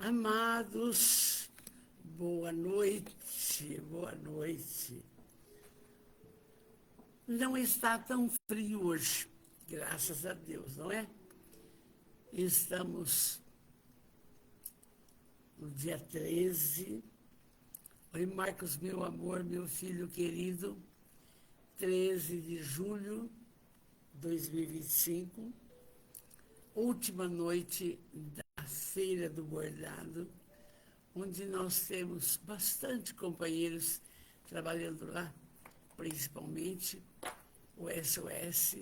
Amados, boa noite, boa noite. Não está tão frio hoje, graças a Deus, não é? Estamos no dia 13. Oi, Marcos, meu amor, meu filho querido, 13 de julho de 2025, última noite da Feira do Bordado, onde nós temos bastante companheiros trabalhando lá, principalmente o SOS,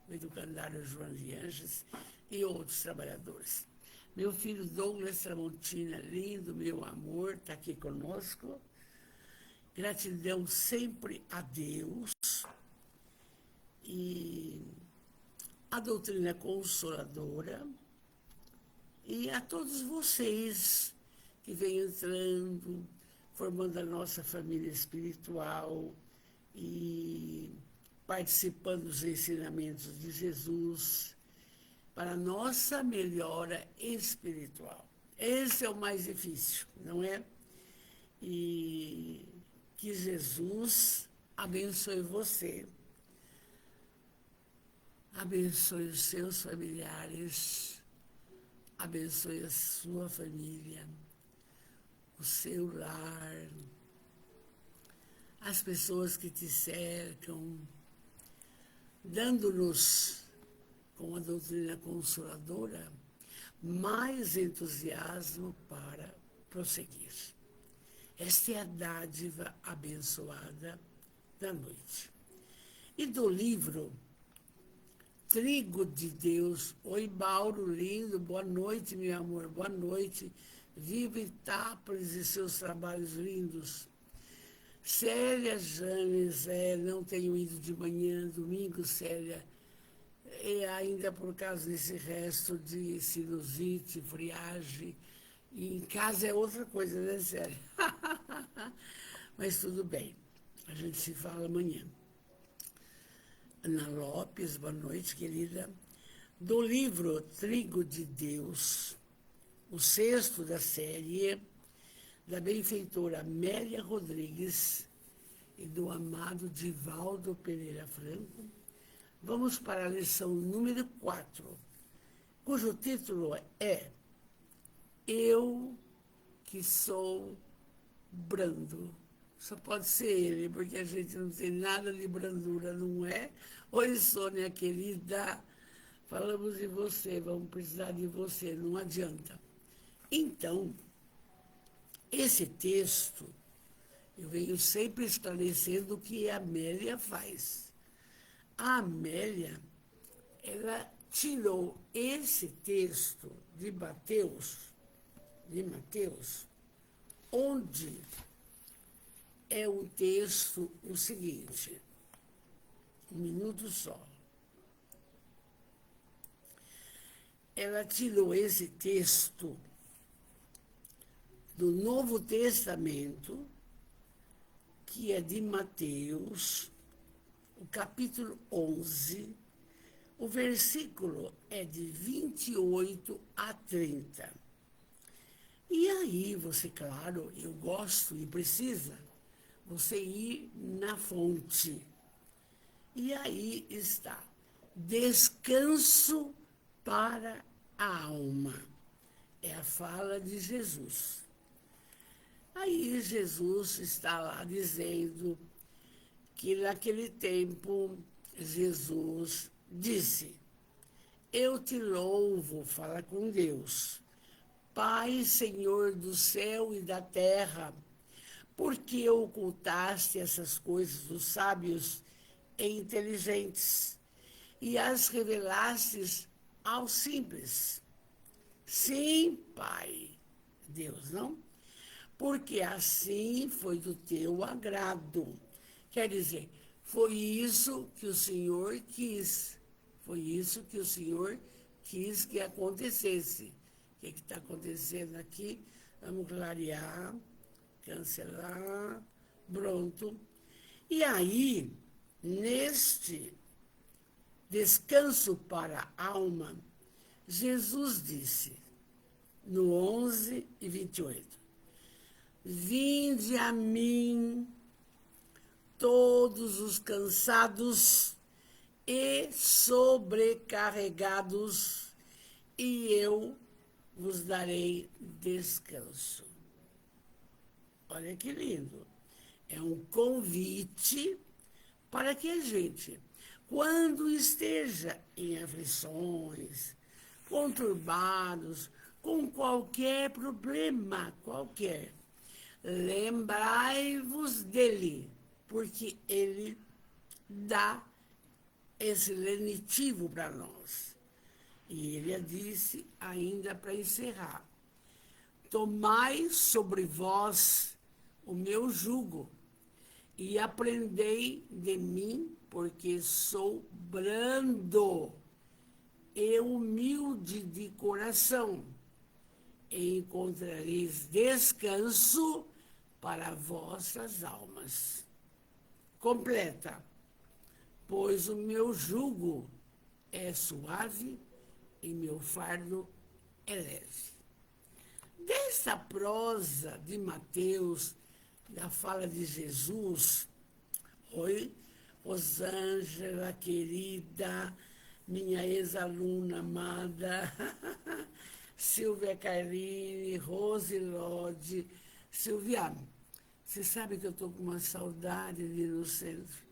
o Educandário João de Anjos e outros trabalhadores. Meu filho Douglas Tramontina, lindo, meu amor, está aqui conosco. Gratidão sempre a Deus e a doutrina consoladora e a todos vocês que vêm entrando, formando a nossa família espiritual e participando dos ensinamentos de Jesus para a nossa melhora espiritual. Esse é o mais difícil, não é? E que Jesus abençoe você, abençoe os seus familiares, abençoe a sua família, o seu lar, as pessoas que te cercam, dando-nos, com a doutrina consoladora, mais entusiasmo para prosseguir. Esta é a dádiva abençoada da noite. E do livro Trigo de Deus. Oi, Mauro, lindo, boa noite, meu amor, boa noite. Viva Itápolis e seus trabalhos lindos. Célia Janes, não tenho ido de manhã, domingo, Célia, ainda por causa desse resto de sinusite, friagem. E em casa é outra coisa, né, Célia? Mas tudo bem, a gente se fala amanhã. Ana Lopes, boa noite, querida. Do livro Trigo de Deus, o sexto da série, da benfeitora Amélia Rodrigues e do amado Divaldo Pereira Franco, vamos para a lição número 4, cujo título é Eu que sou brando. Só pode ser ele, porque a gente não tem nada de brandura, não é? Oi, Sônia, querida, falamos de você, vamos precisar de você, não adianta. Então, esse texto, eu venho sempre esclarecendo o que a Amélia faz. A Amélia, ela tirou esse texto de Mateus, onde é um texto o seguinte, um minuto só. Ela tirou esse texto do Novo Testamento, que é de Mateus, o capítulo 11, o versículo é de 28 a 30. E aí você, claro, eu gosto e precisa você ir na fonte. E aí está, descanso para a alma. É a fala de Jesus. Aí Jesus está lá dizendo que naquele tempo Jesus disse, eu te louvo, fala com Deus, Pai, Senhor do céu e da terra, porque ocultaste essas coisas dos sábios e inteligentes e as revelastes aos simples. Sim, Pai, Deus, não? Porque assim foi do teu agrado. Quer dizer, foi isso que o Senhor quis. Foi isso que o Senhor quis que acontecesse. O que está acontecendo aqui? Vamos clarear, cancelar, pronto. E aí, neste descanso para a alma, Jesus disse, no 11:28. Vinde a mim, todos os cansados e sobrecarregados, e eu vos darei descanso. Olha que lindo. É um convite para que a gente, quando esteja em aflições, conturbados, com qualquer problema, qualquer, lembrai-vos dele, porque ele dá esse lenitivo para nós. E ele disse ainda para encerrar: tomai sobre vós o meu jugo e aprendei de mim, porque sou brando e humilde de coração, e encontrareis descanso para vossas almas. Completa: pois o meu jugo é suave e meu fardo é leve. Dessa prosa de Mateus, da fala de Jesus, oi, Rosângela, querida, minha ex-aluna amada, Silvia Carline, Rose Lodi. Silvia, você sabe que eu estou com uma saudade de ir no centro,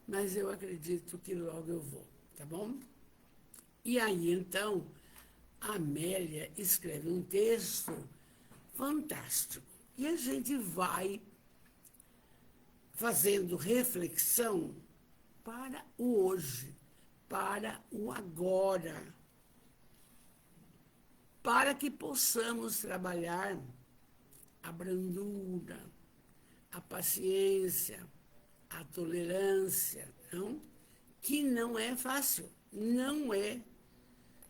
mas eu acredito que logo eu vou, tá bom? E aí, então, a Amélia escreve um texto fantástico. E a gente vai fazendo reflexão para o hoje, para o agora, para que possamos trabalhar a brandura, a paciência, a tolerância, não? Que não é fácil, não é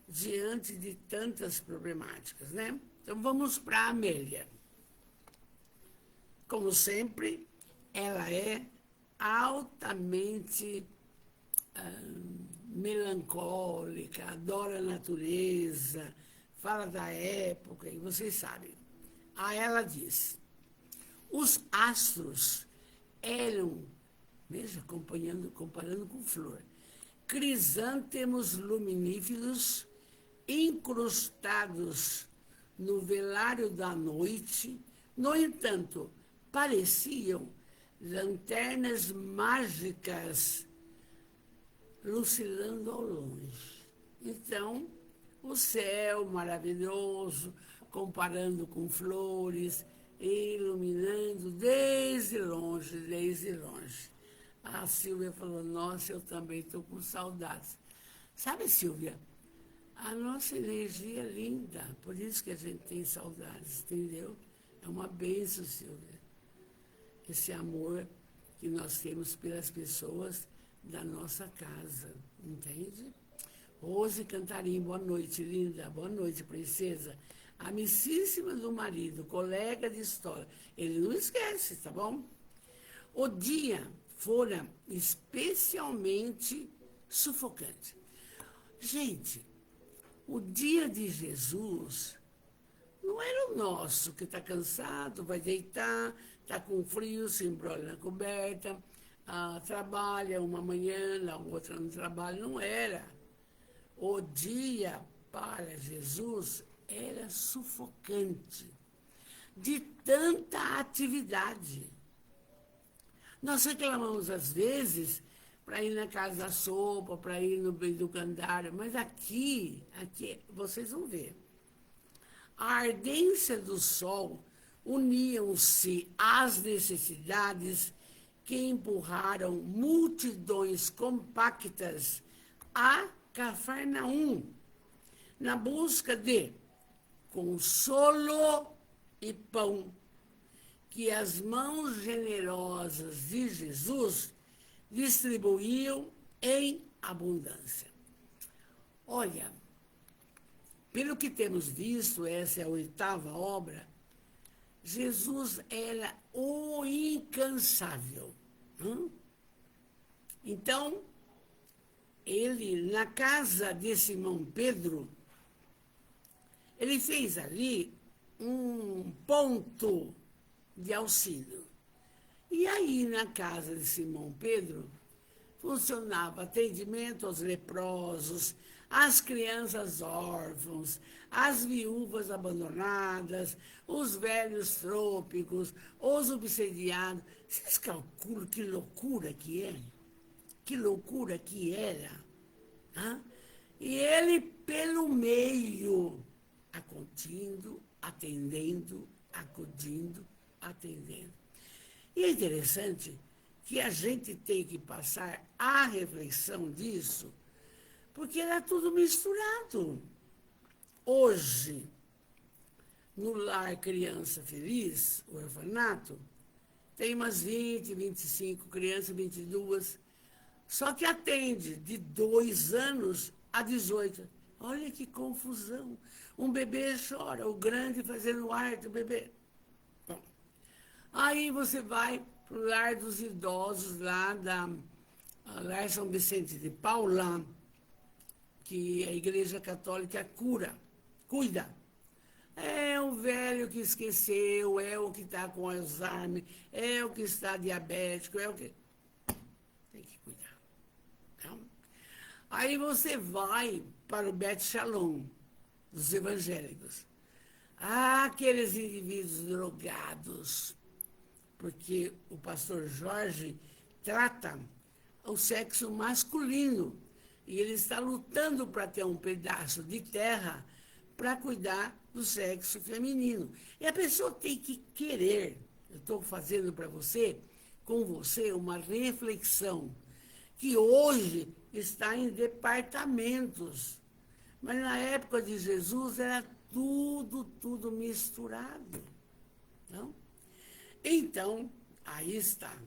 diante de tantas problemáticas, né? Então vamos para a Amélia. Como sempre, ela é altamente melancólica, adora a natureza, fala da época, e vocês sabem. Aí ela diz: os astros eram, veja, comparando com flor, crisântemos luminíferos incrustados no velário da noite. No entanto, pareciam lanternas mágicas lucilando ao longe. Então, o céu maravilhoso, comparando com flores, iluminando desde longe, desde longe. A Silvia falou: nossa, eu também estou com saudades. Sabe, Silvia, a nossa energia é linda, por isso que a gente tem saudades, entendeu? É uma bênção, Silvia, esse amor que nós temos pelas pessoas da nossa casa, entende? Rose Cantarim, boa noite, linda, boa noite, princesa. Amicíssima do marido, colega de história. Ele não esquece, tá bom? O dia fora especialmente sufocante. Gente, o dia de Jesus não era o nosso, que está cansado, vai deitar, está com frio, se embrolha na coberta, trabalha uma manhã, na outra não trabalha. Não era. O dia para Jesus era sufocante, de tanta atividade. Nós reclamamos, às vezes, para ir na casa da sopa, para ir no educandário, mas aqui, vocês vão ver. A ardência do sol uniam-se às necessidades que empurraram multidões compactas a Cafarnaum, na busca de consolo e pão, que as mãos generosas de Jesus distribuíam em abundância. Olha, pelo que temos visto, essa é a 8ª obra, Jesus era o incansável. Então, ele, na casa de Simão Pedro, Ele fez ali um ponto de auxílio. E aí, na casa de Simão Pedro, funcionava atendimento aos leprosos, às crianças órfãos, às viúvas abandonadas, os velhos trôpicos, os obsediados. Vocês calculam que loucura que é? Que loucura que era? Hã? E ele, pelo meio, acudindo, atendendo, acudindo, atendendo. E é interessante que a gente tem que passar a reflexão disso, porque era tudo misturado. Hoje, no Lar Criança Feliz, o orfanato, tem umas 20, 25 crianças, 22, só que atende de 2 anos a 18. Olha que confusão. Um bebê chora, o grande fazendo ar do bebê. Bom, aí você vai para o Lar dos Idosos, lá da Lar São Vicente de Paula, que a Igreja Católica cuida. É o velho que esqueceu, é o que está com Alzheimer, é o que está diabético, é o que... Tem que cuidar. Então, aí você vai para o Bet Shalom, dos evangélicos. Aqueles indivíduos drogados, porque o pastor Jorge trata o sexo masculino e ele está lutando para ter um pedaço de terra para cuidar do sexo feminino. E a pessoa tem que querer. Eu estou fazendo para você, com você, uma reflexão que hoje está em departamentos. Mas na época de Jesus era tudo misturado. Não? Então, aí está.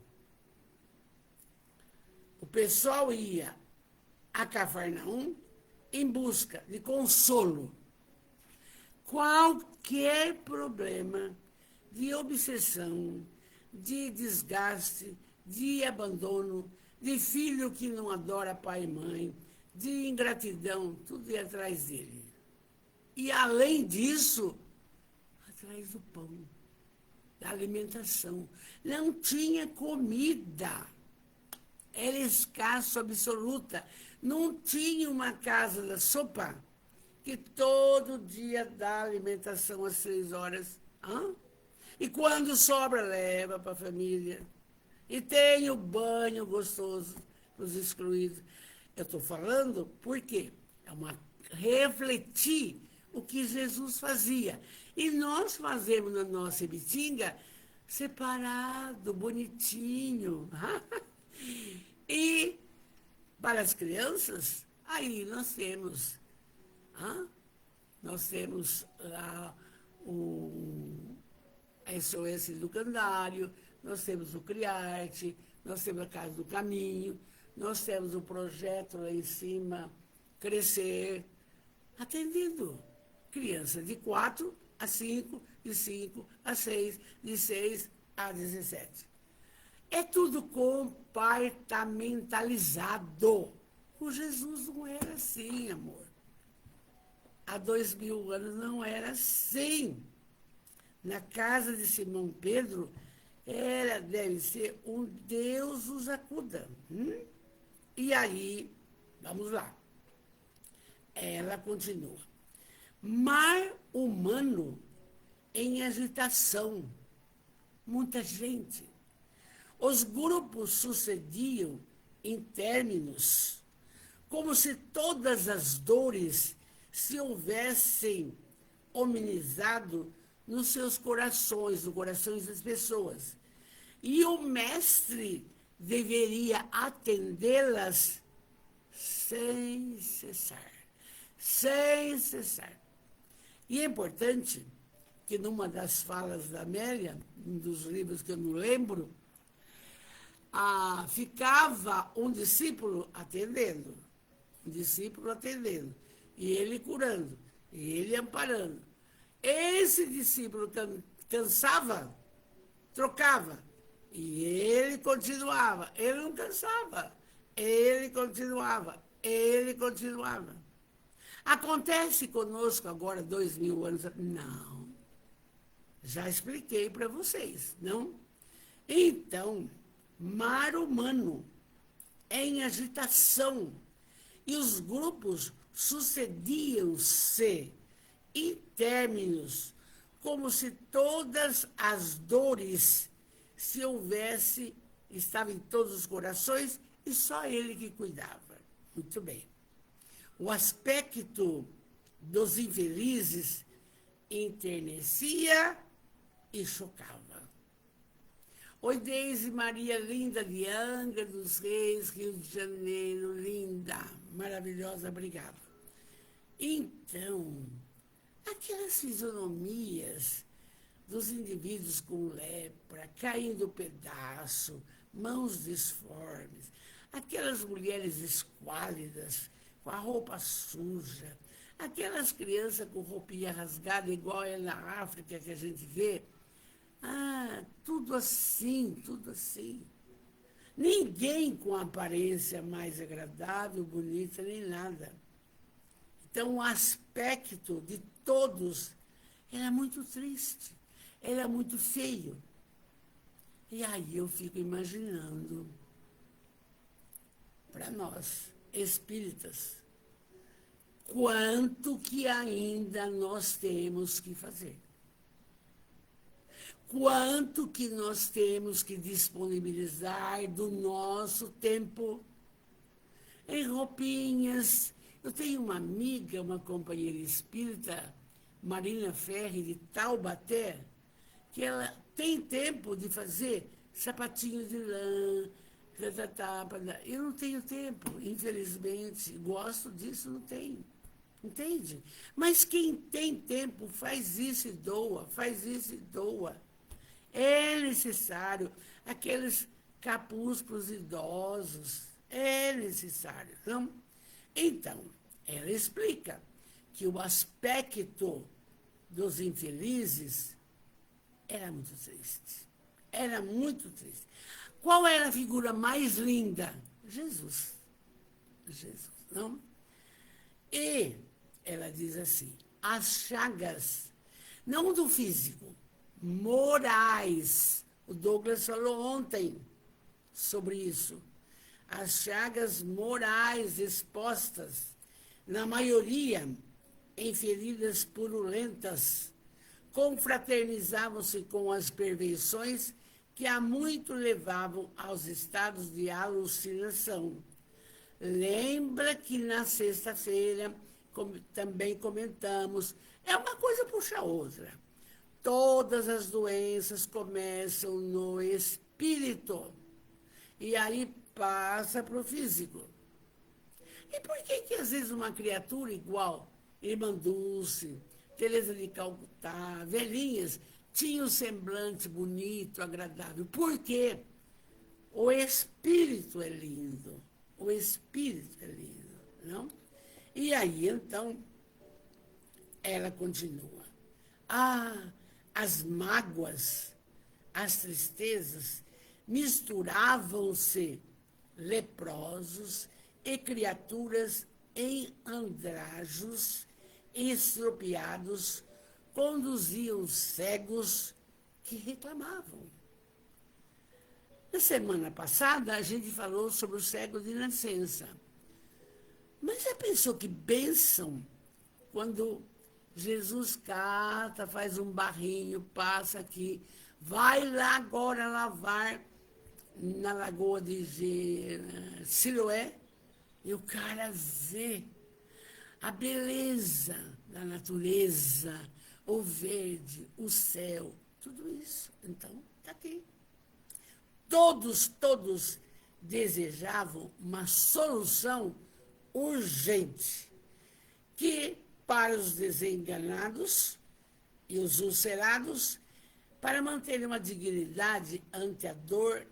O pessoal ia a Cafarnaum em busca de consolo. Qualquer problema de obsessão, de desgaste, de abandono, de filho que não adora pai e mãe, de ingratidão, tudo ia atrás dele. E, além disso, atrás do pão, da alimentação. Não tinha comida. Era escasso absoluta. Não tinha uma casa da sopa que todo dia dá alimentação às 6 horas. Hã? E quando sobra, leva para a família. E tem o banho gostoso para os excluídos. Eu estou falando porque é uma refletir o que Jesus fazia. E nós fazemos na nossa Ibitinga separado, bonitinho. E para as crianças, aí nós temos lá o SOS do Candário, nós temos o Criarte, nós temos a Casa do Caminho, nós temos o projeto lá em cima, Crescer, atendendo crianças de 4 a 5, de 5 a 6, de 6 a 17. É tudo compartamentalizado. O Jesus não era assim, amor. Há 2000 anos não era assim. Na casa de Simão Pedro, deve ser um Deus os acuda. E aí, vamos lá. Ela continua. Mar humano em agitação. Muita gente. Os grupos sucediam em términos, como se todas as dores se houvessem hominizado nos seus corações, nos corações das pessoas. E o mestre deveria atendê-las sem cessar. Sem cessar. E é importante que numa das falas da Amélia, um dos livros que eu não lembro, ficava um discípulo atendendo, e ele curando, e ele amparando. Esse discípulo cansava, trocava, e ele continuava. Ele não cansava, ele continuava. Acontece conosco agora 2000 anos. Não. Já expliquei para vocês, não? Então, mar humano em agitação e os grupos sucediam-se em términos, como se todas as dores se houvesse, estavam em todos os corações e só ele que cuidava. Muito bem. O aspecto dos infelizes enternecia e chocava. Oi, Deise Maria, linda de Angra dos Reis, Rio de Janeiro, linda, maravilhosa, obrigada. Então, aquelas fisionomias dos indivíduos com lepra, caindo pedaço, mãos disformes, aquelas mulheres esquálidas, com a roupa suja, aquelas crianças com roupinha rasgada, igual é na África que a gente vê. Tudo assim, tudo assim. Ninguém com aparência mais agradável, bonita, nem nada. Então, o aspecto de todos era muito triste, era muito feio. E aí eu fico imaginando, para nós, espíritas, quanto que ainda nós temos que fazer. Quanto que nós temos que disponibilizar do nosso tempo em roupinhas. Eu tenho uma amiga, uma companheira espírita, Marina Ferri, de Taubaté, que ela tem tempo de fazer sapatinho de lã, eu não tenho tempo, infelizmente. Gosto disso, não tenho. Entende? Mas quem tem tempo faz isso e doa, faz isso e doa. É necessário aqueles capuz para os idosos. É necessário, não? Então, ela explica que o aspecto dos infelizes era muito triste. Era muito triste. Qual era a figura mais linda? Jesus. Jesus, não? E ela diz assim, as chagas, não do físico, morais. O Douglas falou ontem sobre isso. As chagas morais expostas, na maioria, em feridas purulentas, confraternizavam-se com as perversões que há muito levavam aos estados de alucinação. Lembra que na sexta-feira também comentamos, é uma coisa puxa a outra. Todas as doenças começam no espírito e aí passa para o físico. E por que às vezes uma criatura igual, Irmã Dulce, Teresa de Calcutá, velhinhas, tinha um semblante bonito, agradável? Por quê? O espírito é lindo. O espírito é lindo, não? E aí, então, ela continua. As mágoas, as tristezas, misturavam-se leprosos e criaturas em andrajos estropiados, conduziam cegos que reclamavam. Na semana passada, a gente falou sobre o cego de nascença. Mas já pensou que bênção quando Jesus cata, faz um barrinho, passa aqui, vai lá agora lavar na lagoa de Siloé, e o cara vê a beleza da natureza, o verde, o céu, tudo isso. Então, está aqui. Todos desejavam uma solução urgente, que para os desenganados e os ulcerados, para manter uma dignidade ante a dor,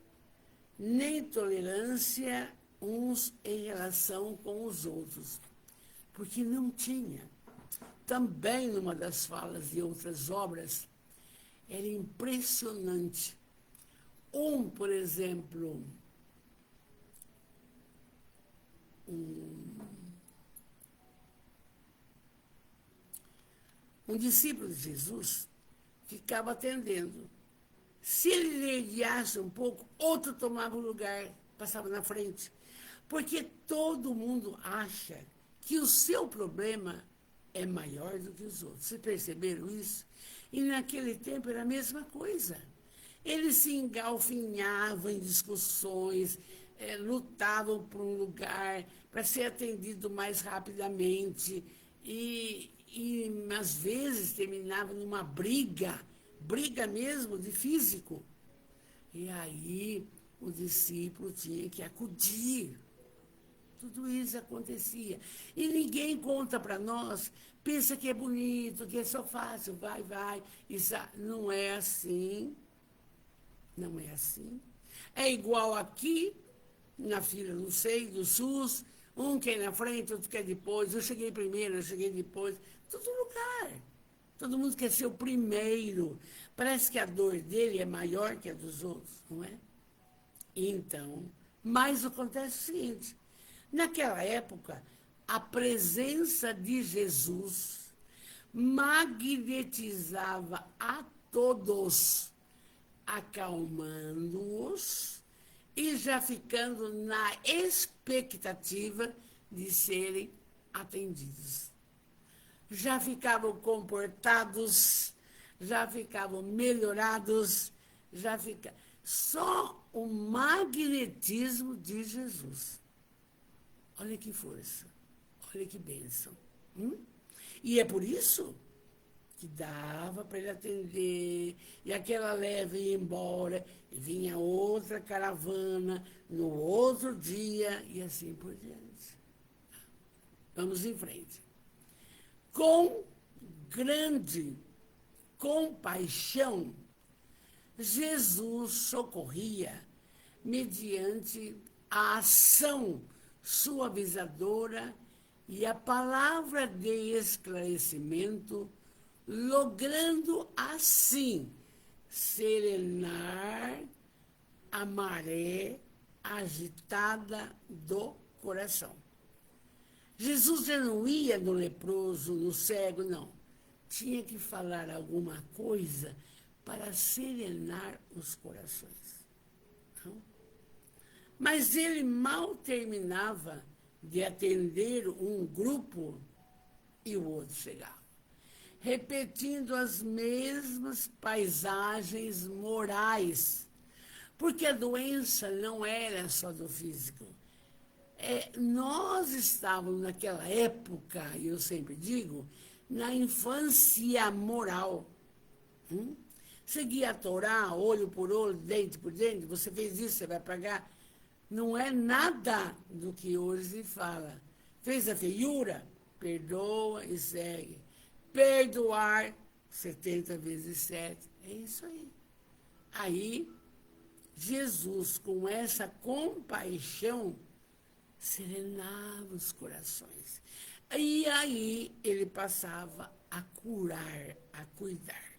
nem tolerância uns em relação com os outros, porque não tinha. Também numa das falas de outras obras, era impressionante. Por exemplo, Um discípulo de Jesus ficava atendendo. Se ele nerdeasse um pouco, outro tomava o lugar, passava na frente. Porque todo mundo acha que o seu problema é maior do que os outros. Vocês perceberam isso? E naquele tempo era a mesma coisa. Eles se engalfinhavam em discussões, lutavam por um lugar para ser atendido mais rapidamente e às vezes terminavam numa briga mesmo de físico. E aí o discípulo tinha que acudir. Tudo isso acontecia. E ninguém conta para nós, pensa que é bonito, que é só fácil, vai. Isso não é assim. Não é assim. É igual aqui, na fila, não sei, do SUS, um quer na frente, outro quer depois, eu cheguei primeiro, eu cheguei depois, todo lugar. Todo mundo quer ser o primeiro. Parece que a dor dele é maior que a dos outros, não é? Então, mas acontece o seguinte, naquela época, a presença de Jesus magnetizava a todos, acalmando-os e já ficando na expectativa de serem atendidos. Já ficavam comportados, já ficavam melhorados, só o magnetismo de Jesus. Olha que força, olha que bênção. E é por isso que dava para ele atender, e aquela leva ia embora, e vinha outra caravana no outro dia, e assim por diante. Vamos em frente. Com grande compaixão, Jesus socorria mediante a ação suavizadora e a palavra de esclarecimento, logrando assim serenar a maré agitada do coração. Jesus já não ia no leproso, no cego, não. Tinha que falar alguma coisa para serenar os corações. Não? Mas ele mal terminava de atender um grupo e o outro chegava, repetindo as mesmas paisagens morais, porque a doença não era só do físico. Nós estávamos naquela época, e eu sempre digo, na infância moral. Seguir a Torá, olho por olho, dente por dente, você fez isso, você vai pagar. Não é nada do que hoje se fala. Fez a feiura? Perdoa e segue. Perdoar 70 vezes 7. É isso aí. Aí, Jesus, com essa compaixão, serenava os corações. E aí ele passava a curar, a cuidar.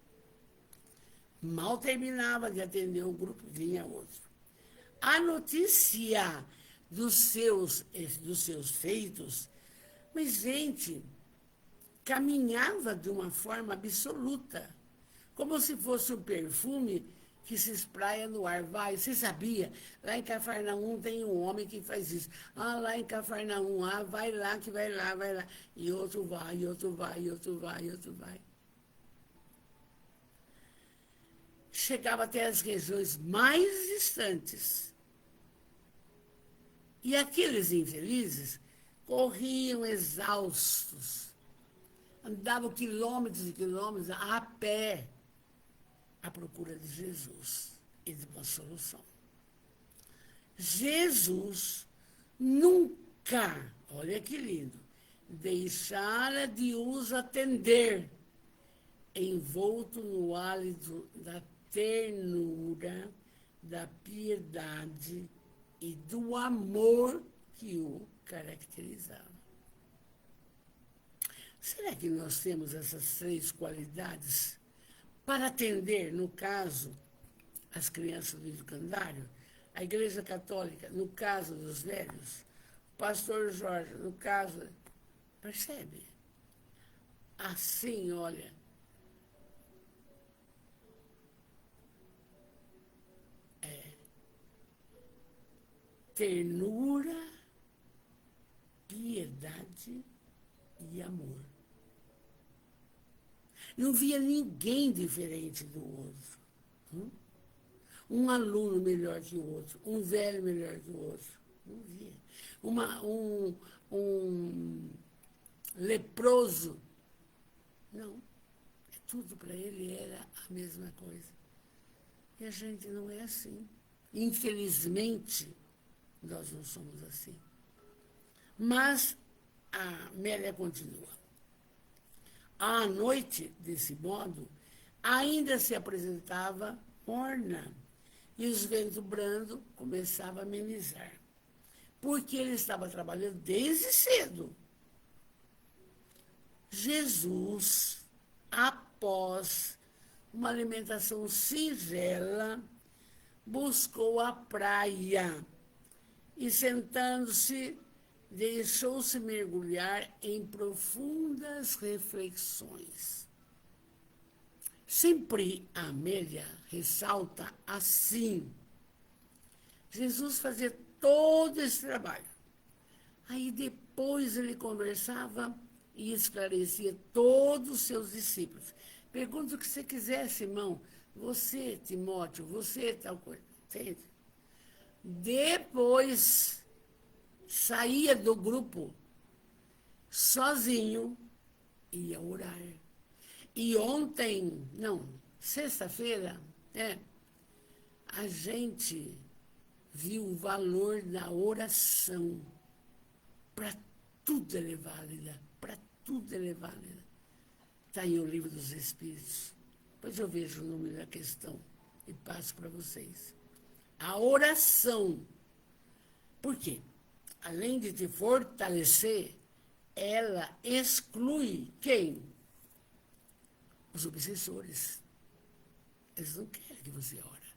Mal terminava de atender um grupo, vinha outro. A notícia dos seus feitos, mas, gente, caminhava de uma forma absoluta, como se fosse um perfume que se espraia no ar. Você sabia? Lá em Cafarnaum tem um homem que faz isso. Lá em Cafarnaum, vai lá, que vai lá. E outro vai, e outro vai, e outro vai, e outro vai. Chegava até as regiões mais distantes. E aqueles infelizes corriam exaustos, andavam quilômetros e quilômetros a pé, à procura de Jesus e de uma solução. Jesus nunca, olha que lindo, deixara de os atender, envolto no hálito da ternura, da piedade e do amor que o caracterizava. Será que nós temos essas 3 qualidades para atender, no caso, as crianças do educandário, a Igreja Católica, no caso dos velhos, o pastor Jorge, no caso... Percebe? Assim, olha, ternura, piedade e amor. Não via ninguém diferente do outro. Um aluno melhor que o outro, um velho melhor que o outro. Não via. Um leproso. Não. Tudo para ele era a mesma coisa. E a gente não é assim. Infelizmente, nós não somos assim. Mas a Amélia continua. À noite, desse modo, ainda se apresentava morna, e os ventos brandos começavam a amenizar, porque ele estava trabalhando desde cedo. Jesus, após uma alimentação singela, buscou a praia e, sentando-se, deixou-se mergulhar em profundas reflexões. Sempre a Amélia ressalta assim. Jesus fazia todo esse trabalho. Aí depois ele conversava e esclarecia todos os seus discípulos. Pergunta o que você quiser, Simão. Você, Timóteo, você tal coisa. Entende? Depois saía do grupo sozinho e ia orar. E ontem, não, sexta-feira, a gente viu o valor da oração. Para tudo ela é válida, para tudo ela é válida. Está aí o Livro dos Espíritos. Depois eu vejo o número da questão e passo para vocês. A oração. Por quê? Além de te fortalecer, ela exclui quem? Os obsessores. Eles não querem que você ore.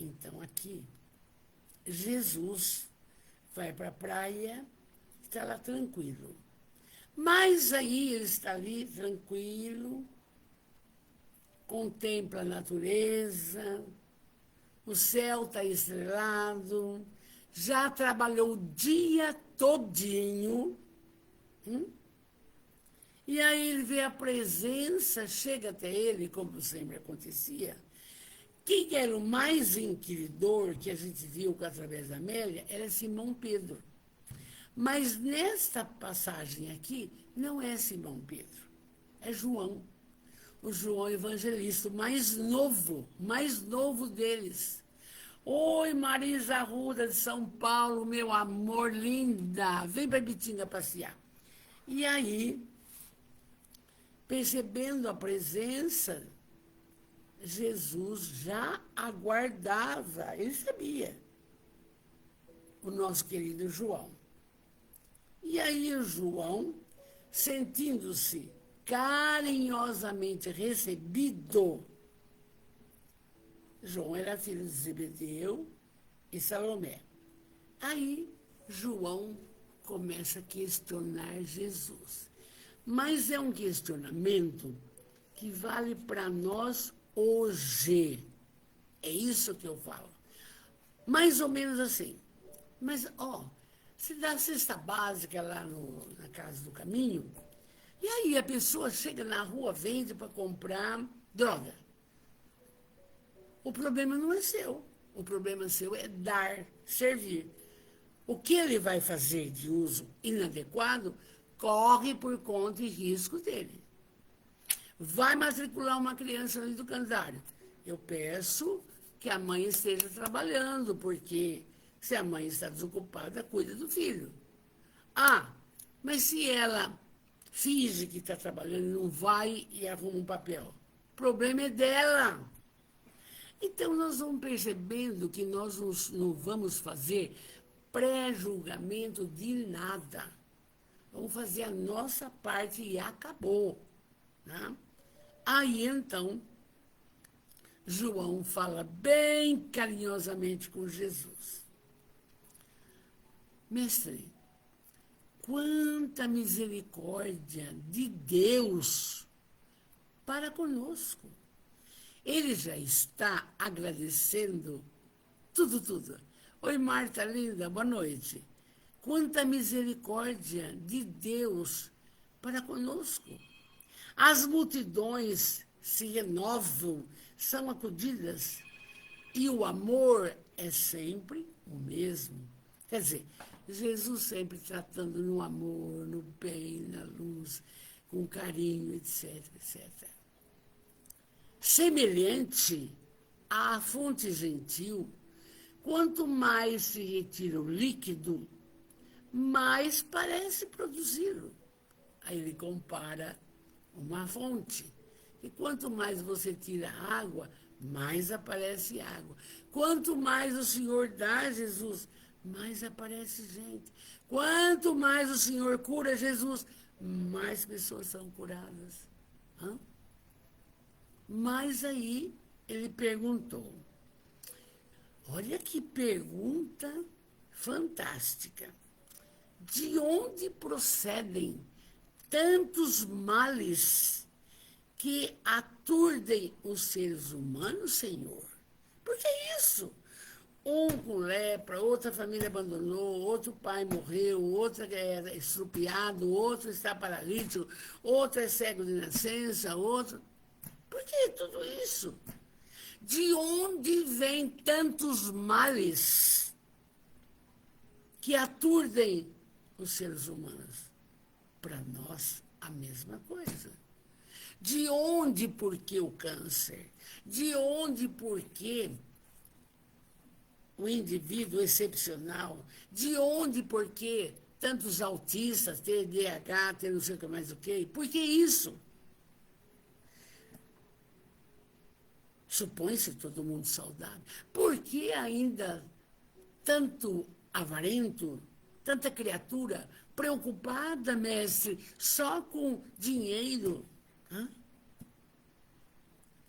Então, aqui, Jesus vai para a praia, está lá tranquilo. Mas aí ele está ali tranquilo, contempla a natureza, o céu está estrelado, já trabalhou o dia todinho, e aí ele vê a presença, chega até ele, como sempre acontecia. Quem era o mais inquiridor que a gente viu através da Amélia era Simão Pedro. Mas nesta passagem aqui, não é Simão Pedro, é João. O João Evangelista, o mais novo deles. Oi, Marisa Arruda de São Paulo, meu amor, linda, vem para Bitinga passear. E aí, percebendo a presença, Jesus já aguardava, ele sabia, o nosso querido João. E aí o João, sentindo-se carinhosamente recebido, João era filho de Zebedeu e Salomé. Aí João começa a questionar Jesus. Mas é um questionamento que vale para nós hoje. É isso que eu falo. Mais ou menos assim. Mas, se dá a cesta básica lá na Casa do Caminho, e aí a pessoa chega na rua, vende para comprar droga. O problema não é seu. O problema seu é dar, servir. O que ele vai fazer de uso inadequado corre por conta e risco dele. Vai matricular uma criança no educandário. Eu peço que a mãe esteja trabalhando, porque se a mãe está desocupada, cuida do filho. Mas se ela finge que está trabalhando, não vai e arruma um papel, o problema é dela. Então, nós vamos percebendo que nós não vamos fazer pré-julgamento de nada. Vamos fazer a nossa parte e acabou. Né? Aí, então, João fala bem carinhosamente com Jesus. Mestre, quanta misericórdia de Deus para conosco. Ele já está agradecendo tudo. Oi, Marta, linda, boa noite. Quanta misericórdia de Deus para conosco. As multidões se renovam, são acudidas, e o amor é sempre o mesmo. Quer dizer, Jesus sempre tratando no amor, no bem, na luz, com carinho, etc, etc. Semelhante à fonte gentil, quanto mais se retira o líquido, mais parece produzi-lo. Aí ele compara uma fonte. E quanto mais você tira água, mais aparece água. Quanto mais o Senhor dá, Jesus, mais aparece gente. Quanto mais o Senhor cura, Jesus, mais pessoas são curadas. Hã? Mas aí ele perguntou. Olha que pergunta fantástica. De onde procedem tantos males que aturdem os seres humanos, Senhor? Por que isso? Um com lepra, outra família abandonou, outro pai morreu, outro é estrupiado, outro está paralítico, outro é cego de nascença, outro... Por que tudo isso? De onde vêm tantos males que aturdem os seres humanos? Para nós, a mesma coisa. De onde, por que o câncer? De onde, por que o indivíduo excepcional? De onde, por que tantos autistas, TDAH, não sei o que mais o que? Por que isso? Supõe-se todo mundo saudável. Por que ainda tanto avarento, tanta criatura preocupada, mestre, só com dinheiro? Hã?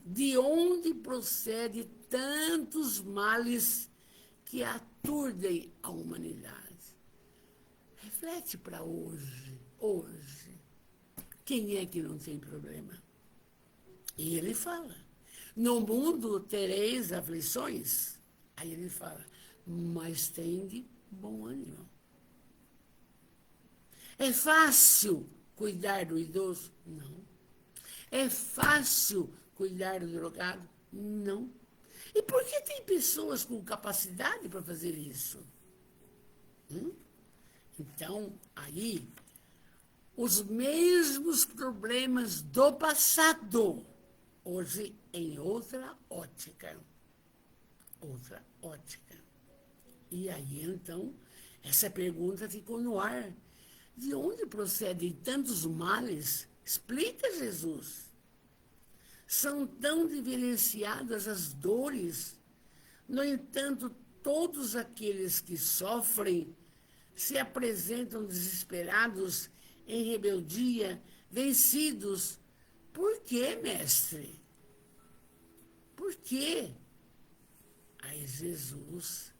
De onde procede tantos males que aturdem a humanidade? Reflete para hoje, hoje. Quem é que não tem problema? E ele fala, no mundo tereis aflições. Aí ele fala, mas tende bom ânimo. É fácil cuidar do idoso? Não. É fácil cuidar do drogado? Não. E por que tem pessoas com capacidade para fazer isso? Então, aí, os mesmos problemas do passado, hoje em outra ótica. Outra ótica. E aí, então, essa pergunta ficou no ar. De onde procedem tantos males? Explica, Jesus. São tão diferenciadas as dores. No entanto, todos aqueles que sofrem se apresentam desesperados, em rebeldia, vencidos. Por quê, mestre? Por quê? Aí Jesus,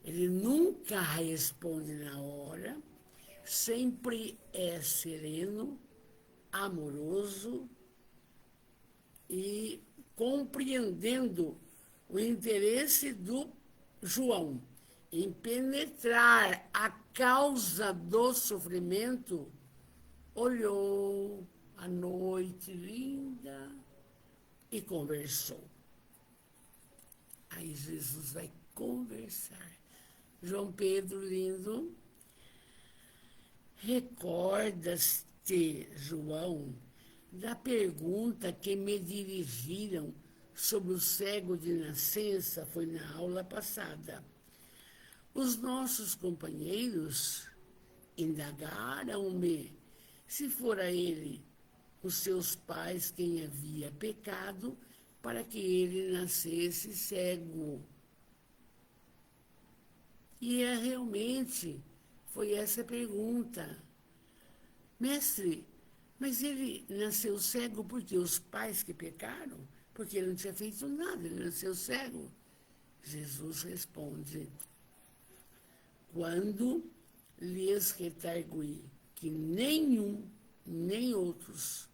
ele nunca responde na hora, sempre é sereno, amoroso e compreendendo o interesse do João em penetrar a causa do sofrimento, olhou a noite linda e conversou. Aí Jesus vai conversar. João Pedro, lindo, recordas-te, João, da pergunta que me dirigiram sobre o cego de nascença, foi na aula passada. Os nossos companheiros indagaram-me se fora ele, os seus pais, quem havia pecado para que ele nascesse cego. E realmente foi essa pergunta. Mestre, mas ele nasceu cego porque os pais que pecaram? Porque ele não tinha feito nada, ele nasceu cego. Jesus responde, quando lhes retargui que nenhum, nem outros,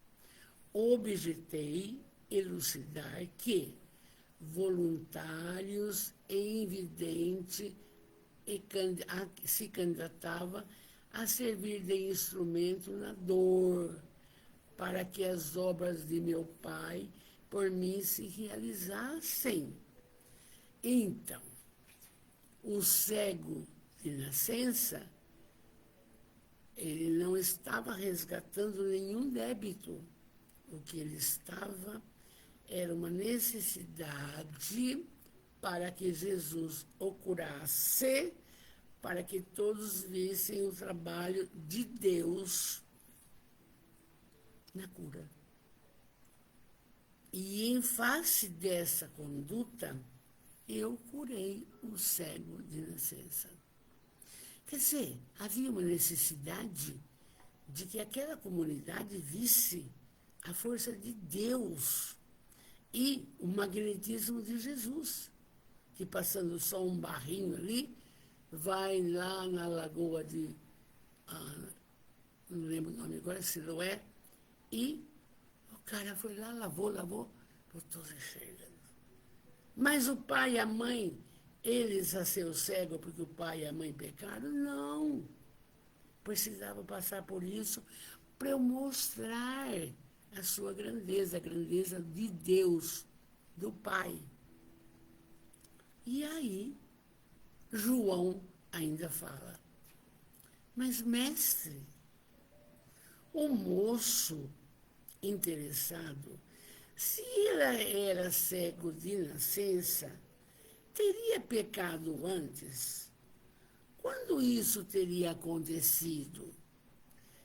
objetei elucidar que voluntários e invidente e se candidatava a servir de instrumento na dor, para que as obras de meu Pai por mim se realizassem. Então, o cego de nascença, ele não estava resgatando nenhum débito. O que ele estava era uma necessidade para que Jesus o curasse, para que todos vissem o trabalho de Deus na cura. E em face dessa conduta, eu curei o cego de nascença. Quer dizer, havia uma necessidade de que aquela comunidade visse a força de Deus e o magnetismo de Jesus, que passando só um barrinho ali, vai lá na lagoa de, não lembro o nome agora, Siloé, e o cara foi lá, lavou, botou enxergando. Mas o pai e a mãe, eles a ser cego porque o pai e a mãe pecaram? Não. Precisava passar por isso para eu mostrar a sua grandeza, a grandeza de Deus, do Pai. E aí, João ainda fala, mas mestre, o moço interessado, se ele era cego de nascença, teria pecado antes? Quando isso teria acontecido?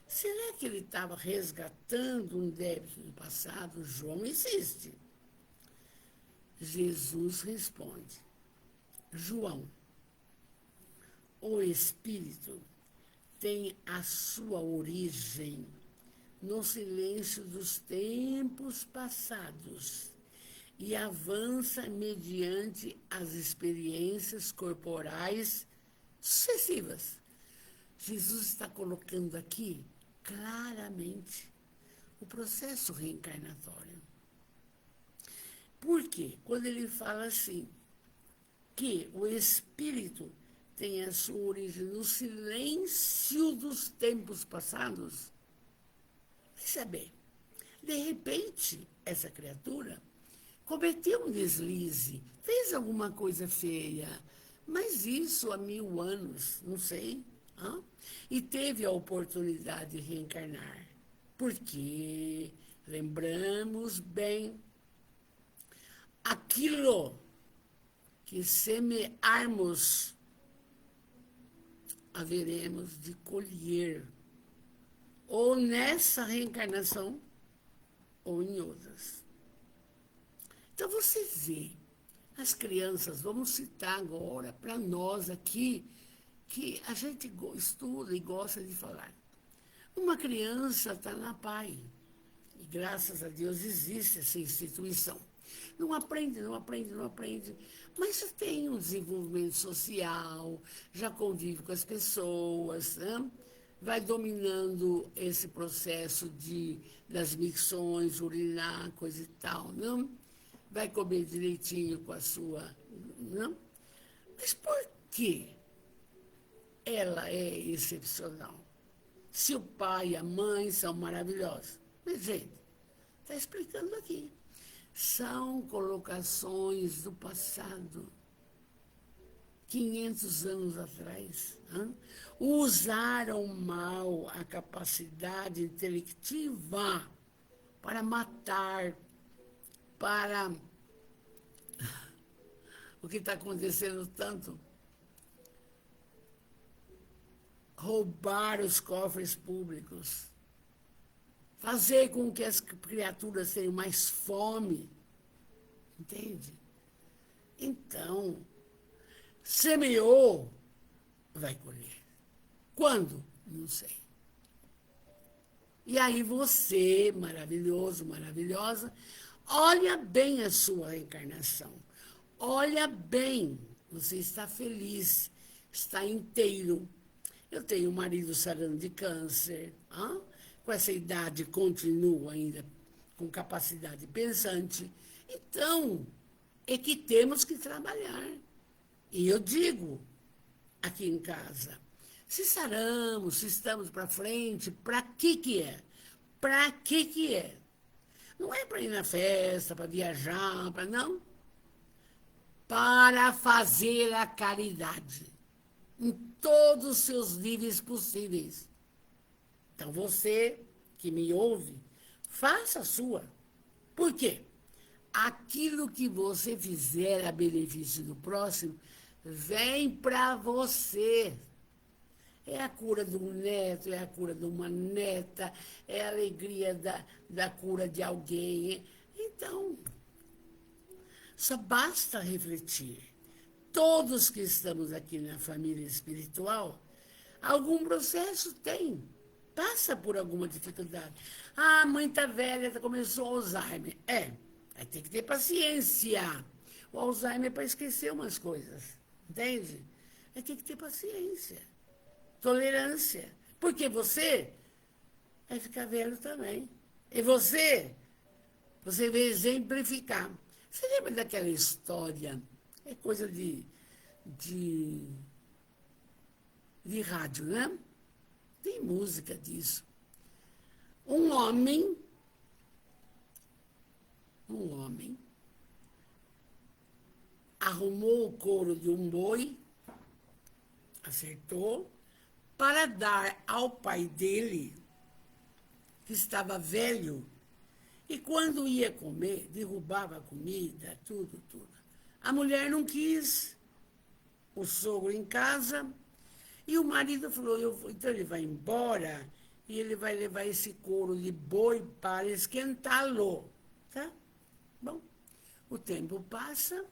Será que ele estava resgatando um débito do passado? João insiste. Jesus responde, João, o Espírito tem a sua origem no silêncio dos tempos passados e avança mediante as experiências corporais sucessivas. Jesus está colocando aqui claramente o processo reencarnatório. Por quê? Quando ele fala assim, que o Espírito tem a sua origem no silêncio dos tempos passados, veja bem, de repente, essa criatura cometeu um deslize, fez alguma coisa feia, mas isso há 1000 anos, não sei, e teve a oportunidade de reencarnar. Porque, lembramos bem, aquilo que semearmos, haveremos de colher, ou nessa reencarnação, ou em outras. Então, você vê, as crianças, vamos citar agora para nós aqui, que a gente estuda e gosta de falar. Uma criança está na PAI, e graças a Deus existe essa instituição. Não aprende, mas já tem um desenvolvimento social, já convive com as pessoas, né? Vai dominando esse processo das micções, urinar, coisa e tal, não? Vai comer direitinho com a sua, não? Mas por que ela é excepcional? Se o pai e a mãe são maravilhosos. Mas, gente, está explicando aqui. São colocações do passado, 500 anos atrás. Usaram mal a capacidade intelectiva para matar, para o que está acontecendo tanto, roubar os cofres públicos, fazer com que as criaturas tenham mais fome, entende? Então, semeou, vai colher. Quando? Não sei. E aí você, maravilhoso, maravilhosa, olha bem a sua reencarnação. Olha bem, você está feliz, está inteiro. Eu tenho um marido sarando de câncer, com essa idade continua ainda com capacidade pensante. Então, é que temos que trabalhar. E eu digo aqui em casa, se saramos, se estamos para frente, para que é? Para que é? Não é para ir na festa, para viajar, para não. Para fazer a caridade em todos os seus níveis possíveis. Então você que me ouve, faça a sua. Por quê? Aquilo que você fizer a benefício do próximo, vem para você. É a cura de um neto, é a cura de uma neta, é a alegria da cura de alguém. Então, só basta refletir. Todos que estamos aqui na família espiritual, algum processo tem. Passa por alguma dificuldade. Ah, a mãe está velha, começou Alzheimer. Aí tem que ter paciência. O Alzheimer é para esquecer umas coisas, entende? Aí tem que ter paciência, tolerância. Porque você vai ficar velho também. E você vai exemplificar. Você lembra daquela história? É coisa de, de rádio, né? Tem música disso. Um homem arrumou o couro de um boi, acertou, para dar ao pai dele, que estava velho, e quando ia comer, derrubava a comida, tudo. A mulher não quis, o sogro em casa, e o marido falou, então ele vai embora e ele vai levar esse couro de boi para esquentá-lo. Tá? Bom, o tempo passa,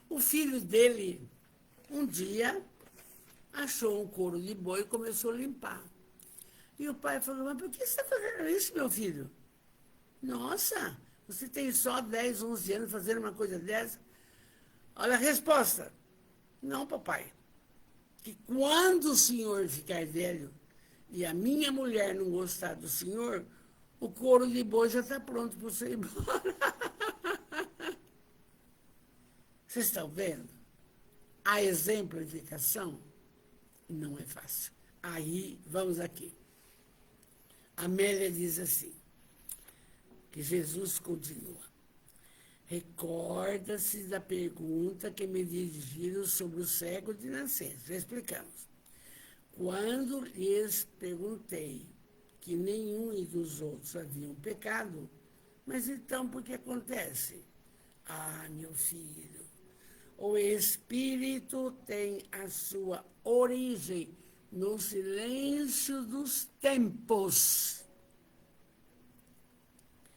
o filho dele, um dia, achou um couro de boi e começou a limpar. E o pai falou, mas por que você está fazendo isso, meu filho? Nossa, você tem só 10, 11 anos fazendo uma coisa dessa? Olha a resposta. Não, papai. Que quando o senhor ficar velho e a minha mulher não gostar do senhor, o couro de boi já está pronto para você ir embora. Vocês estão vendo? A exemplificação não é fácil. Aí, vamos aqui. Amélia diz assim, que Jesus continua. Recorda-se da pergunta que me dirigiram sobre o cego de nascença. Já explicamos. Quando lhes perguntei que nenhum dos outros haviam pecado, mas então por que acontece? Ah, meu filho, o espírito tem a sua origem no silêncio dos tempos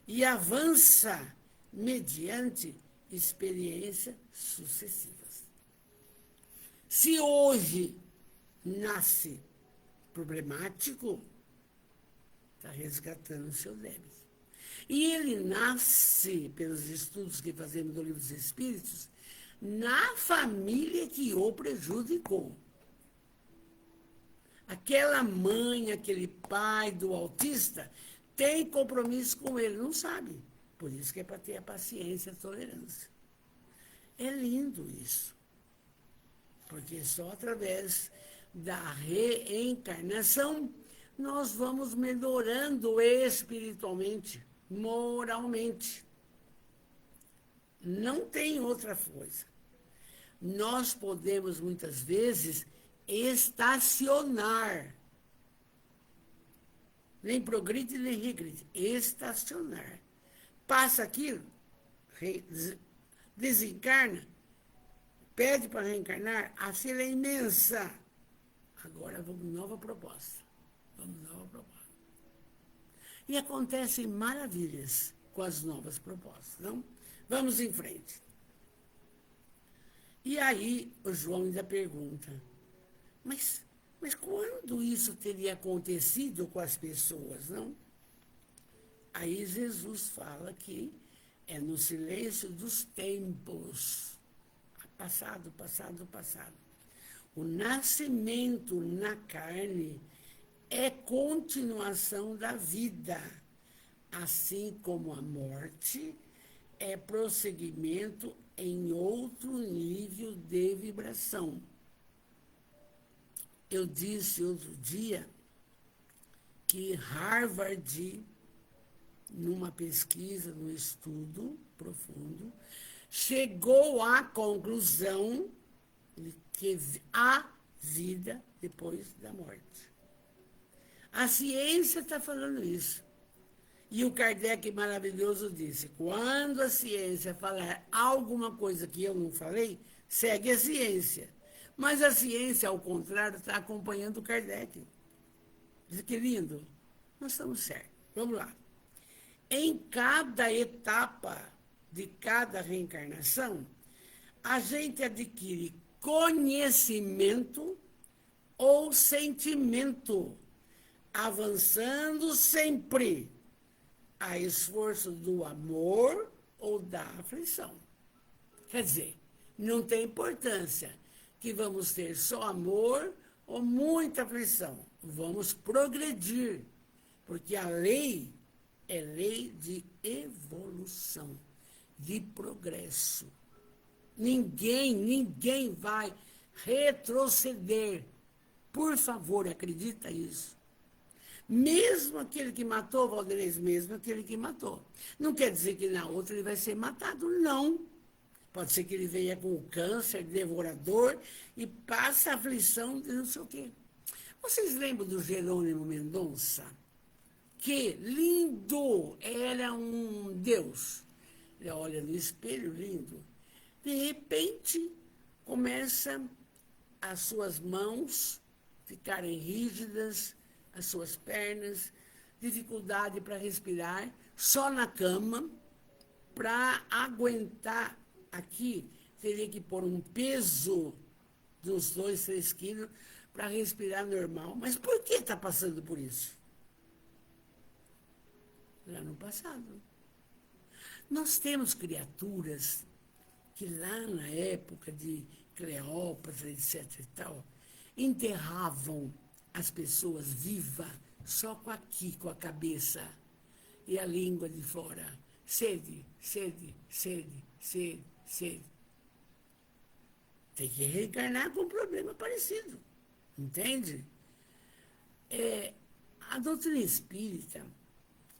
e avança mediante experiências sucessivas. Se hoje nasce problemático, está resgatando o seu débito. E ele nasce, pelos estudos que fazemos do Livro dos Espíritos, na família que o prejudicou. Aquela mãe, aquele pai do autista tem compromisso com ele, não sabe. Por isso que é para ter a paciência, a tolerância. É lindo isso. Porque só através da reencarnação nós vamos melhorando espiritualmente, moralmente. Não tem outra coisa. Nós podemos, muitas vezes, estacionar. Nem progride, nem regride. Estacionar. Passa aquilo, desencarna, pede para reencarnar, a fila é imensa. Agora vamos nova proposta. E acontecem maravilhas com as novas propostas, não? Vamos em frente. E aí o João ainda pergunta, mas quando isso teria acontecido com as pessoas, não? Aí Jesus fala que é no silêncio dos tempos. Passado. O nascimento na carne é continuação da vida, assim como a morte é prosseguimento em outro nível de vibração. Eu disse outro dia que Harvard, numa pesquisa, num estudo profundo, chegou à conclusão de que há vida depois da morte. A ciência está falando isso. E o Kardec maravilhoso disse, quando a ciência falar alguma coisa que eu não falei, segue a ciência. Mas a ciência, ao contrário, está acompanhando o Kardec. Diz que lindo. Nós estamos certos. Vamos lá. Em cada etapa de cada reencarnação, a gente adquire conhecimento ou sentimento, avançando sempre a esforço do amor ou da aflição. Quer dizer, não tem importância que vamos ter só amor ou muita aflição. Vamos progredir, porque a lei é lei de evolução, de progresso. Ninguém vai retroceder. Por favor, acredita isso. Mesmo aquele que matou, Valderez, mesmo aquele que matou. Não quer dizer que na outra ele vai ser matado, não. Pode ser que ele venha com câncer devorador e passe a aflição de não sei o quê. Vocês lembram do Jerônimo Mendonça? Que lindo, era um Deus. Ele olha no espelho, lindo. De repente, começa as suas mãos ficarem rígidas, as suas pernas, dificuldade para respirar, só na cama, para aguentar aqui, teria que pôr um peso de uns 2, 3 quilos para respirar normal. Mas por que está passando por isso? Lá no passado. Nós temos criaturas que lá na época de Cleópatra, etc. e tal, enterravam as pessoas vivas só com aqui, com a cabeça e a língua de fora. Sede, sede, sede, sede, sede. Tem que reencarnar com um problema parecido. Entende? A doutrina espírita,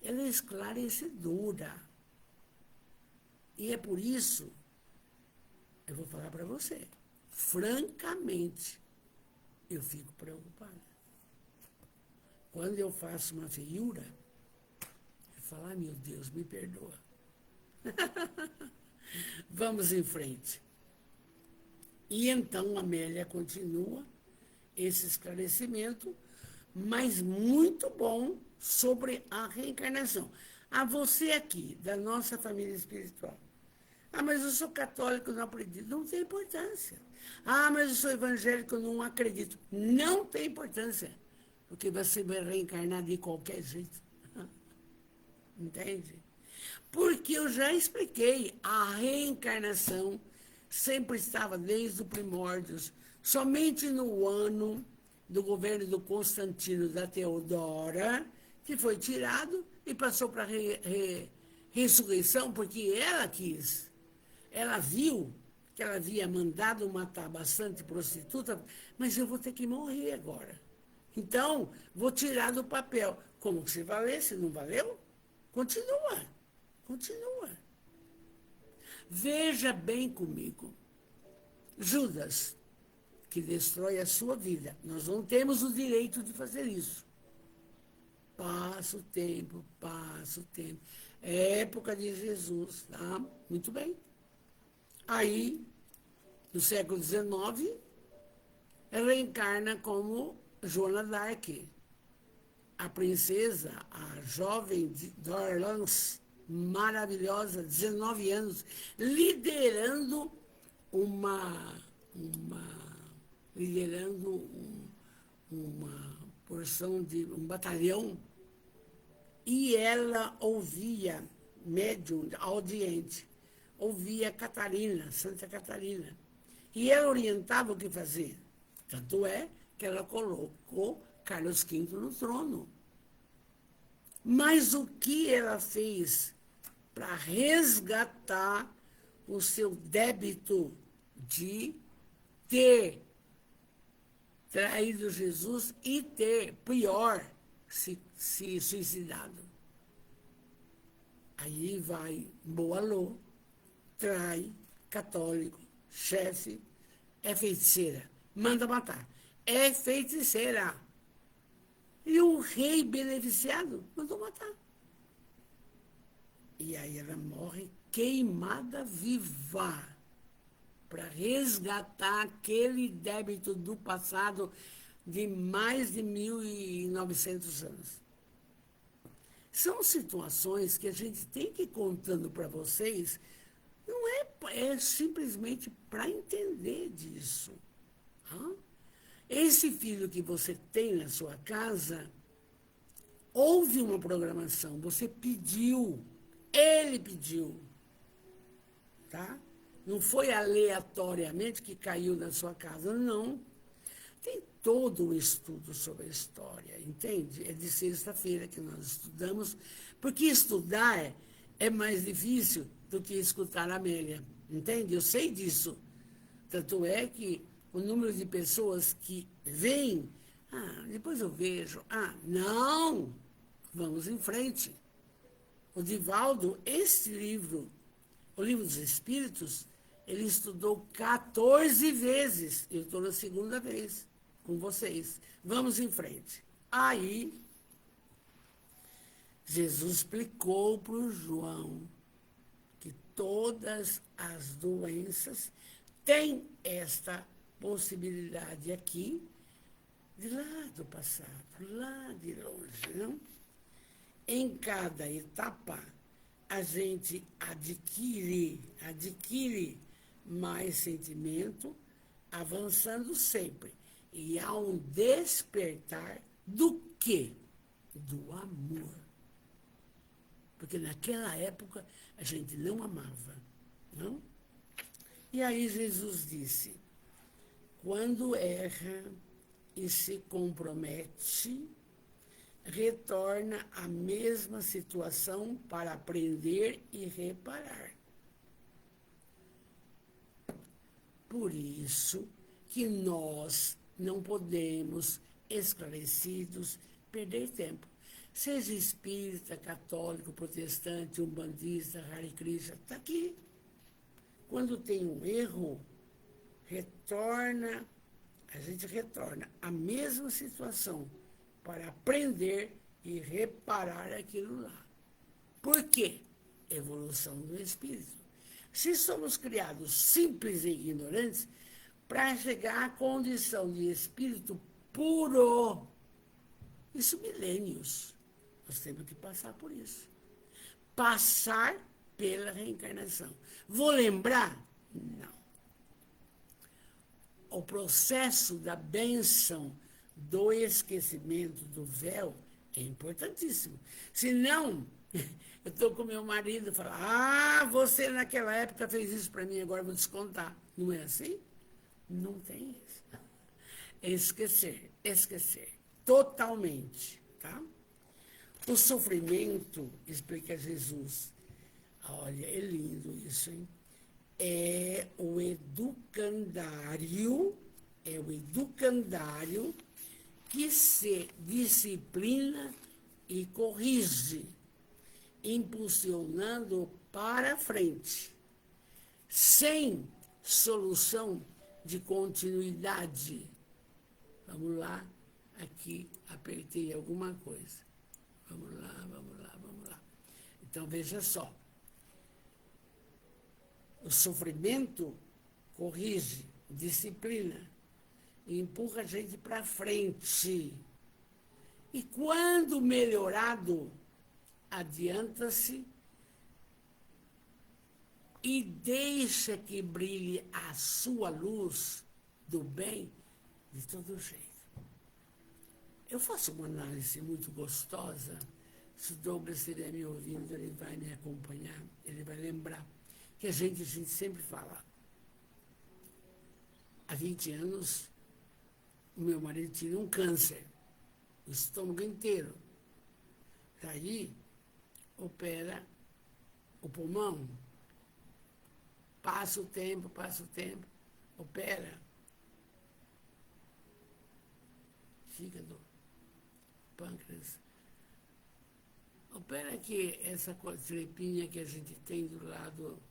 ela é esclarecedora. E é por isso, eu vou falar para você, francamente, eu fico preocupada. Quando eu faço uma feiura, eu falo, ai meu Deus, me perdoa. Vamos em frente. E então a Amélia continua esse esclarecimento, mas muito bom sobre a reencarnação. A você aqui, da nossa família espiritual. Ah, mas eu sou católico, não acredito. Não tem importância. Ah, mas eu sou evangélico, não acredito. Não tem importância. Porque você vai reencarnar de qualquer jeito. Entende? Porque eu já expliquei, a reencarnação sempre estava desde os primórdios. Somente no ano do governo do Constantino da Teodora, que foi tirado e passou para a ressurreição, porque ela quis. Ela viu que ela havia mandado matar bastante prostituta, mas eu vou ter que morrer agora. Então, vou tirar do papel. Como que se valesse, não valeu? Continua, continua. Veja bem comigo. Judas, que destrói a sua vida. Nós não temos o direito de fazer isso. Passa o tempo, passa o tempo. Época de Jesus, tá? Muito bem. Aí, no século XIX, ela encarna como Joana d'Arc, a princesa, a jovem de Orleans, maravilhosa, 19 anos, liderando uma porção de um batalhão, e ela ouvia, médium, audiente, ouvia Catarina, Santa Catarina, e ela orientava o que fazer. Tanto é que ela colocou Carlos V no trono. Mas o que ela fez para resgatar o seu débito de ter traído Jesus e ter, pior, se suicidado. Aí vai Boalô, trai, católico, chefe, é feiticeira, manda matar. É feiticeira. E o rei beneficiado mandou matar. E aí ela morre queimada viva para resgatar aquele débito do passado de mais de 1.900 anos. São situações que a gente tem que ir contando para vocês, não é simplesmente para entender disso. Hã? Esse filho que você tem na sua casa, houve uma programação, você pediu, ele pediu, tá? Não foi aleatoriamente que caiu na sua casa, não. Tem todo um estudo sobre a história, entende? É de sexta-feira que nós estudamos, porque estudar é mais difícil do que escutar a Amélia, entende? Eu sei disso. Tanto é que o número de pessoas que vêm, depois eu vejo, não, vamos em frente. O Divaldo, este livro, o Livro dos Espíritos, ele estudou 14 vezes. Eu estou na segunda vez com vocês. Vamos em frente. Aí, Jesus explicou para o João que todas as doenças têm esta possibilidade aqui, de lá do passado, lá de longe, não? Em cada etapa, a gente adquire mais sentimento, avançando sempre. E há um despertar do quê? Do amor. Porque naquela época a gente não amava, não? E aí Jesus disse, quando erra e se compromete, retorna à mesma situação para aprender e reparar. Por isso que nós não podemos, esclarecidos, perder tempo. Seja espírita, católico, protestante, umbandista, Hare Krishna, está aqui. Quando tem um erro, a gente retorna à mesma situação para aprender e reparar aquilo lá. Por quê? Evolução do espírito. Se somos criados simples e ignorantes, para chegar à condição de espírito puro, isso milênios. Nós temos que passar por isso. Passar pela reencarnação. Vou lembrar? Não. O processo da bênção do esquecimento do véu é importantíssimo. Senão, eu estou com meu marido e falo, você naquela época fez isso para mim, agora eu vou descontar. Não é assim? Não tem isso. É esquecer. Totalmente, tá? O sofrimento, explica Jesus, olha, é lindo isso, hein? É o educandário que se disciplina e corrige, impulsionando para frente, sem solução de continuidade. Vamos lá, aqui apertei alguma coisa. Vamos lá. Então, veja só. O sofrimento corrige, disciplina, e empurra a gente para frente. E quando melhorado, adianta-se e deixa que brilhe a sua luz do bem de todo jeito. Eu faço uma análise muito gostosa. Se o Douglas estiver me ouvindo, ele vai me acompanhar, ele vai lembrar que a gente sempre fala. Há 20 anos, o meu marido tinha um câncer, o estômago inteiro. Daí, opera o pulmão. Passa o tempo, opera. Fígado, pâncreas. Opera que essa trepinha que a gente tem do lado,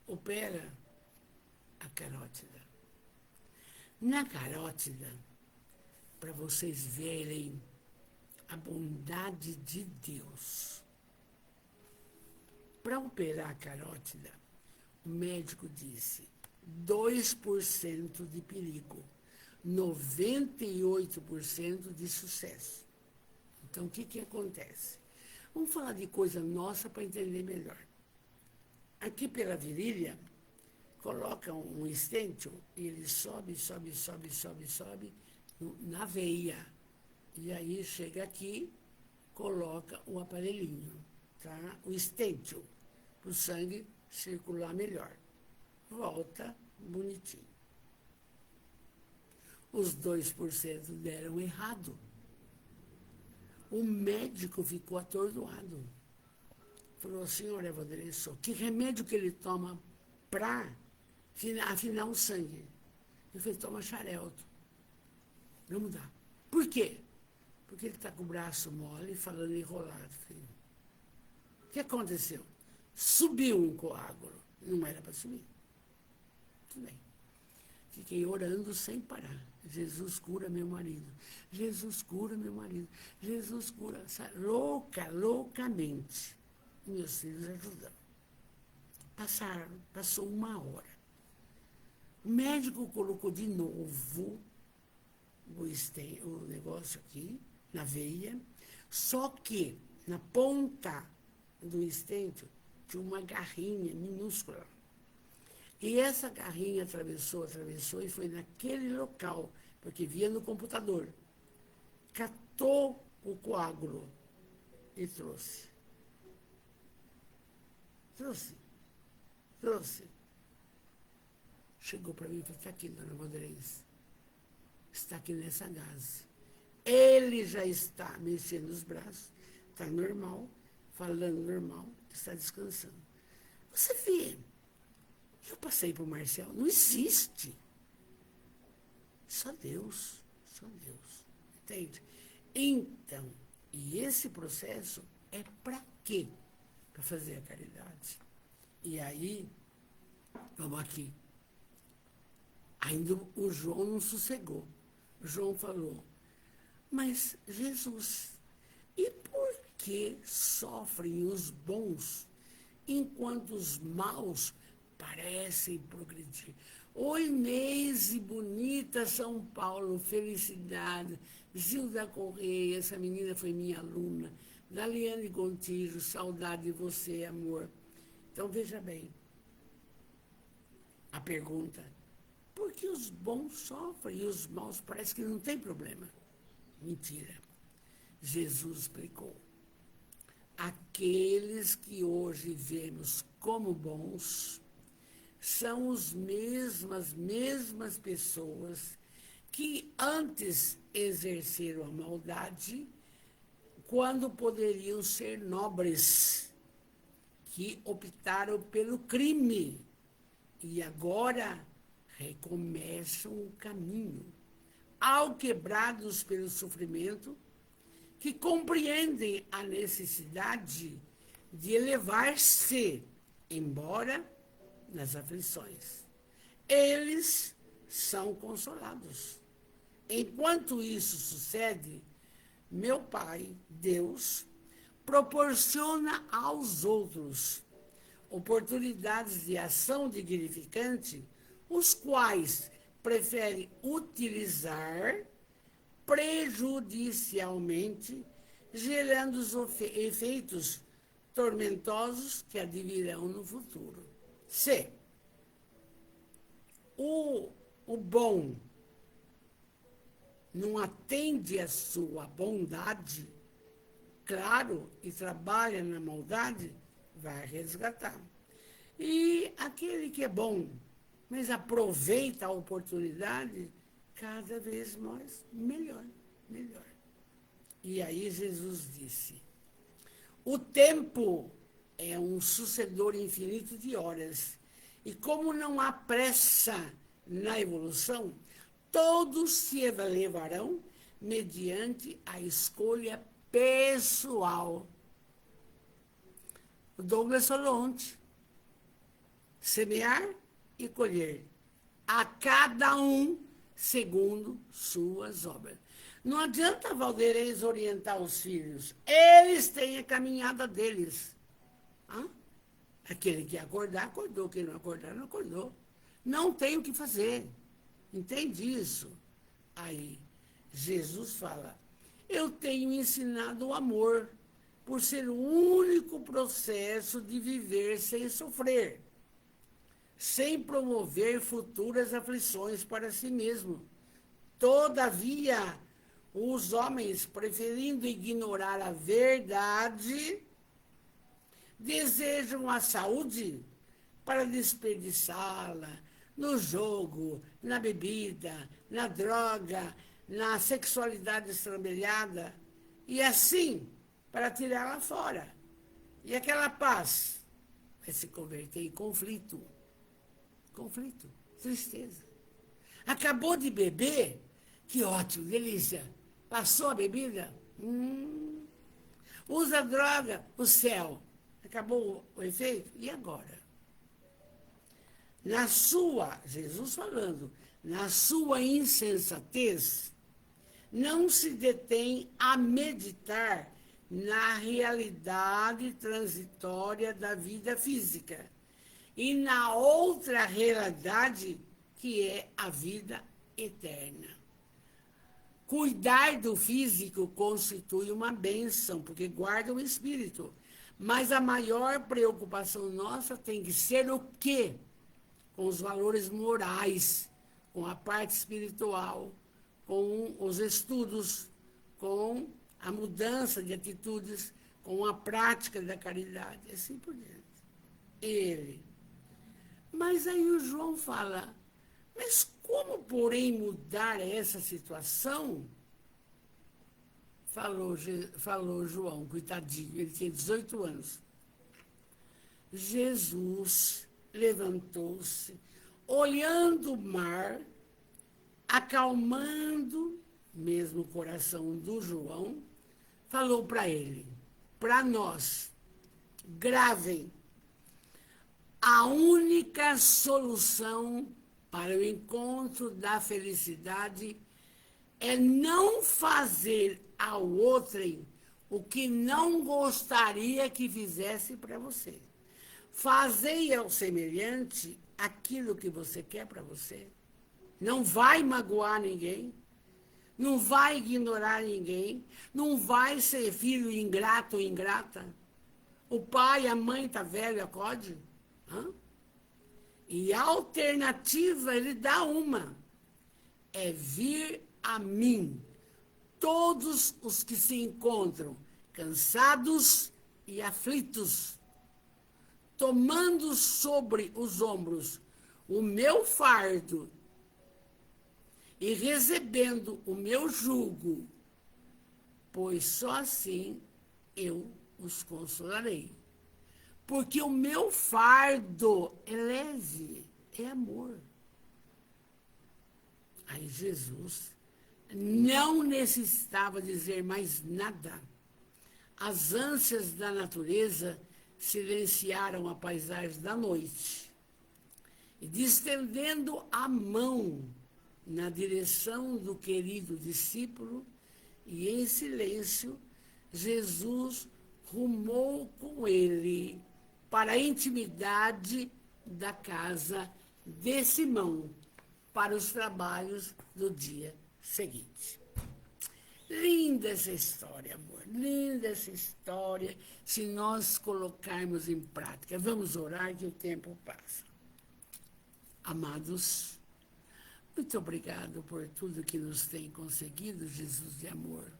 opera a carótida. Na carótida, para vocês verem a bondade de Deus. Para operar a carótida, o médico disse 2% de perigo, 98% de sucesso. Então, o que acontece? Vamos falar de coisa nossa para entender melhor. Aqui pela virilha, coloca um estêncil e ele sobe na veia. E aí chega aqui, coloca o aparelhinho, tá? O estêncil, para o sangue circular melhor. Volta bonitinho. Os 2% deram errado. O médico ficou atordoado. Falou, senhor Evandresso, que remédio que ele toma para afinar o sangue? Eu falei, toma xarelto. Não mudar. Por quê? Porque ele está com o braço mole e falando enrolado. Filho. O que aconteceu? Subiu um coágulo. Não era para subir. Tudo bem. Fiquei orando sem parar. Jesus cura meu marido. Jesus cura meu marido. Jesus cura. Loucamente. Meus filhos ajudando. Passou 1 hora. O médico colocou de novo o negócio aqui, na veia, só que na ponta do estêncil tinha uma garrinha minúscula. E essa garrinha atravessou e foi naquele local, porque via no computador. Catou o coágulo e trouxe. Chegou para mim e falou, está aqui, dona Vanderlei. Está aqui nessa gase. Ele já está mexendo os braços, está normal, falando normal, está descansando. Você vê, eu passei para o Marcel, não existe. Só Deus, entende? Então, e esse processo é para quê? Para fazer a caridade. E aí, vamos aqui. Ainda o João não sossegou. O João falou, mas Jesus, e por que sofrem os bons enquanto os maus parecem progredir? Oi, Neise, bonita São Paulo, felicidade. Gilda Correia, essa menina foi minha aluna. Daliane Gontijo, saudade de você, amor. Então, veja bem, a pergunta, por que os bons sofrem e os maus parece que não tem problema? Mentira. Jesus explicou. Aqueles que hoje vemos como bons são as mesmas pessoas que antes exerceram a maldade quando poderiam ser nobres, que optaram pelo crime e agora recomeçam o caminho, alquebrados pelo sofrimento, que compreendem a necessidade de elevar-se, embora nas aflições. Eles são consolados. Enquanto isso sucede, meu Pai, Deus, proporciona aos outros oportunidades de ação dignificante, os quais preferem utilizar prejudicialmente, gerando os efeitos tormentosos que advirão no futuro. Se o bom não atende à sua bondade, claro, e trabalha na maldade, vai resgatar. E aquele que é bom, mas aproveita a oportunidade, cada vez mais melhor. E aí Jesus disse, o tempo é um sucedor infinito de horas. E como não há pressa na evolução, todos se elevarão mediante a escolha pessoal. O Douglas falou ontem, semear e colher, a cada um segundo suas obras. Não adianta Valdeirês orientar os filhos, eles têm a caminhada deles. Aquele que acordar, acordou, quem não acordar, não acordou. Não tem o que fazer, entende isso? Aí, Jesus fala, eu tenho ensinado o amor, por ser o único processo de viver sem sofrer, sem promover futuras aflições para si mesmo. Todavia, os homens, preferindo ignorar a verdade, desejam a saúde para desperdiçá-la no jogo, na bebida, na droga, na sexualidade estrambelhada, e assim, para tirá-la fora. E aquela paz vai se converter em conflito. Conflito, tristeza. Acabou de beber? Que ótimo, delícia. Passou a bebida? Usa droga? O céu. Acabou o efeito? E agora? Jesus falando, na sua insensatez, não se detém a meditar na realidade transitória da vida física e na outra realidade que é a vida eterna. Cuidar do físico constitui uma bênção, porque guarda o espírito. Mas a maior preocupação nossa tem que ser o quê? Com os valores morais, com a parte espiritual, com os estudos, com a mudança de atitudes, com a prática da caridade, assim por diante. Ele. Mas aí o João fala, mas como, porém, mudar essa situação? Falou João, coitadinho, ele tinha 18 anos. Jesus levantou-se, olhando o mar, acalmando mesmo o coração do João, falou para ele, para nós, gravem, a única solução para o encontro da felicidade é não fazer ao outrem o que não gostaria que fizesse para você. Fazei ao semelhante aquilo que você quer para você. Não vai magoar ninguém, não vai ignorar ninguém, não vai ser filho ingrato ou ingrata. O pai, a mãe está velho, acorde. E a alternativa, ele dá uma. É vir a mim, todos os que se encontram cansados e aflitos, tomando sobre os ombros o meu fardo e recebendo o meu jugo, pois só assim eu os consolarei. Porque o meu fardo é leve, é amor. Aí Jesus não necessitava dizer mais nada. As ânsias da natureza silenciaram a paisagem da noite. E distendendo a mão na direção do querido discípulo, e em silêncio, Jesus rumou com ele para a intimidade da casa de Simão, para os trabalhos do dia seguinte. Linda essa história, amor, linda essa história, se nós colocarmos em prática. Vamos orar que o tempo passa. Amados, muito obrigado por tudo que nos tem conseguido, Jesus de amor.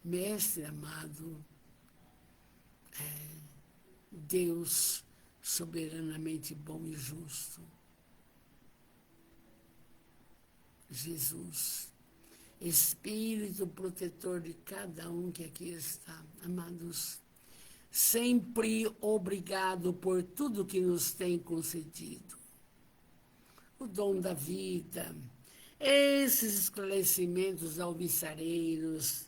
Mestre amado, Deus soberanamente bom e justo. Jesus, Espírito protetor de cada um que aqui está. Amados, sempre obrigado por tudo que nos tem concedido. O dom da vida, esses esclarecimentos alvissareiros,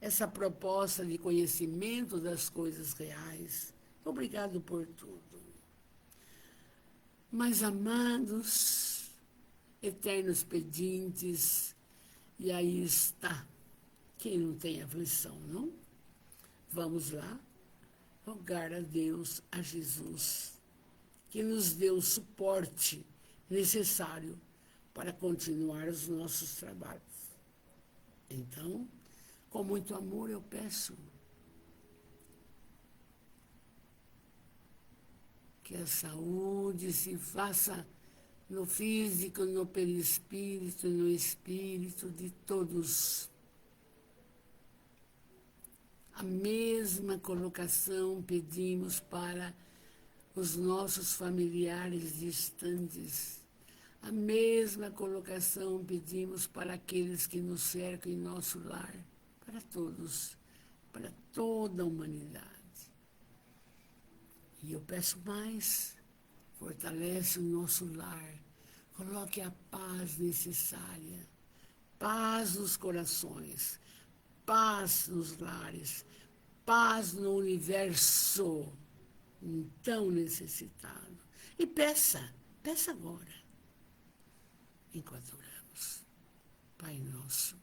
essa proposta de conhecimento das coisas reais. Obrigado por tudo. Mas, amados, eternos pedintes, e aí está quem não tem aflição, não? Vamos lá, rogar a Deus, a Jesus, que nos dê o suporte necessário para continuar os nossos trabalhos. Então, com muito amor eu peço que a saúde se faça no físico, no perispírito, no espírito de todos. A mesma colocação pedimos para os nossos familiares distantes. A mesma colocação pedimos para aqueles que nos cercam em nosso lar, para todos, para toda a humanidade. E eu peço mais, fortalece o nosso lar, coloque a paz necessária, paz nos corações, paz nos lares, paz no universo tão necessitado. E peça agora, enquanto oramos. Pai nosso,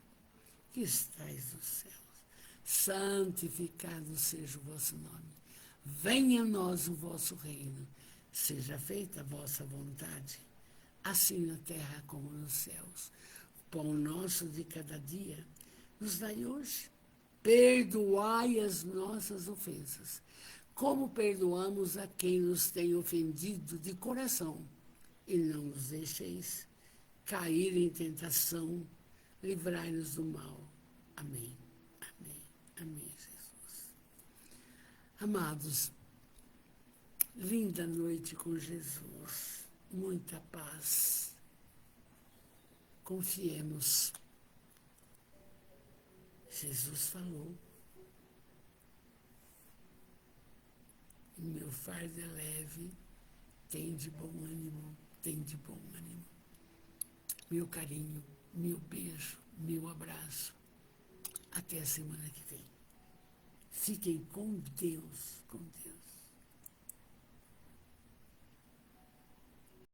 que estais nos céus, santificado seja o vosso nome. Venha a nós o vosso reino, seja feita a vossa vontade, assim na terra como nos céus. O pão nosso de cada dia nos dai hoje. Perdoai as nossas ofensas, como perdoamos a quem nos tem ofendido de coração. E não nos deixeis cair em tentação, livrai-nos do mal. Amém, amém, amém, Jesus. Amados, linda noite com Jesus, muita paz. Confiemos. Jesus falou, meu fardo é leve, tem de bom ânimo, tem de bom ânimo. Meu carinho, meu beijo, meu abraço. Até a semana que vem. Fiquem com Deus, com Deus.